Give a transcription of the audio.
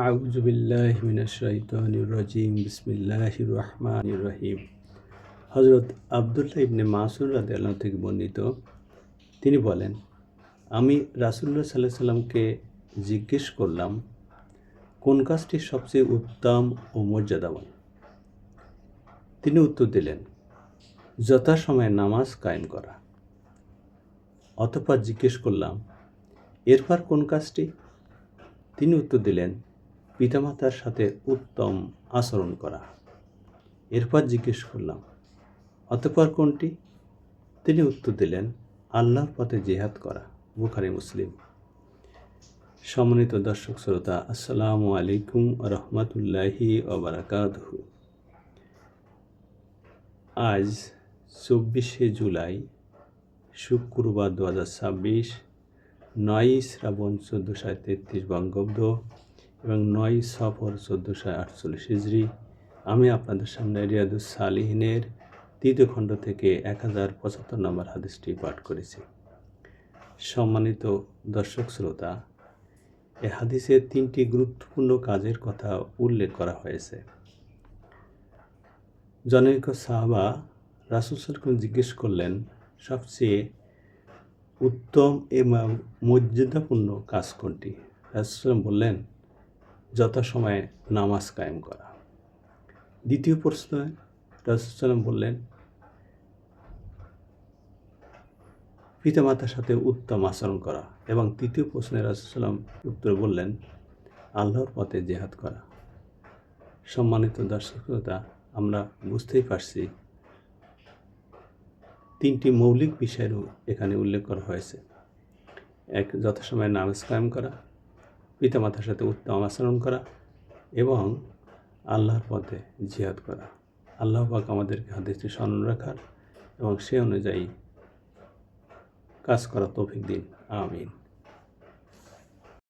আউযু বিল্লাহি মিনাশ শাইতানির রাজিম বিসমিল্লাহির রহমানির রহিম। হযরত আব্দুল্লাহ ইবনে মাসউদ রাদিয়াল্লাহু থেকে বর্ণিত, তিনি বলেন, আমি রাসূলুল্লাহ সাল্লাল্লাহু আলাইহি সাল্লামকে জিজ্ঞেস করলাম, কোন কাজটি সবচেয়ে উত্তম ও মর্যাদাবান? তিনি উত্তর দিলেন, যথাসময়ে নামাজ কায়েম করা। অতঃপর জিজ্ঞেস করলাম, এরপর কোন কাজটি? তিনি উত্তর দিলেন, পিতামাতার সাথে উত্তম আচরণ করা। এরপর জিজ্ঞেস করলাম, অতঃপর কোনটি? তিনি উত্তর দিলেন, আল্লাহর পথে জিহাদ করা। বুখারী মুসলিম। সম্মানিত দর্শক শ্রোতা, আসসালামু আলাইকুম রহমতুল্লাহি ওয়া বারাকাতুহু। আজ 24শে জুলাই, শুক্রবার 2026, 9ই শ্রাবণ 1433 বঙ্গাব্দ এবং 9 সফর 1448 হিজরি। আমি আপনাদের সামনে রিয়াদুস সালিহিনের 3য় খণ্ড থেকে 1075 নম্বর হাদিসটি পাঠ করেছি। সম্মানিত দর্শক শ্রোতা, এ হাদিসে 3টি গুরুত্বপূর্ণ কাজের কথা উল্লেখ করা হয়েছে। জনৈক সাহাবা রাসূল সাল্লাল্লাহু আলাইহি জিজ্ঞেস করলেন, সবচেয়ে উত্তম এবং মর্যাদাপূর্ণ কাজ কোনটি? রাসূল বললেন, যথাসময়ে নামাজ কায়েম করা। দ্বিতীয় প্রশ্নে রাসূল বললেন, পিতামাতার সাথে উত্তম আচরণ করা। এবং তৃতীয় প্রশ্নে রাসূল উত্তরে বললেন, আল্লাহর পথে জিহাদ করা। সম্মানিত দর্শক শ্রোতা, আমরা বুঝতেই পারছি 3টি মৌলিক বিষয়ের এখানে উল্লেখ করা হয়েছে। এক, যথাসময়ে নামাজ কায়েম করা, পিতামাতার সাথে উত্তম আচরণ করা এবং আল্লাহর পথে জিহাদ করা। আল্লাহ পাক আমাদেরকে হাদিসটি স্মরণ রাখার এবং সে অনুযায়ী কাজ করা তৌফিক দিন। আমিন।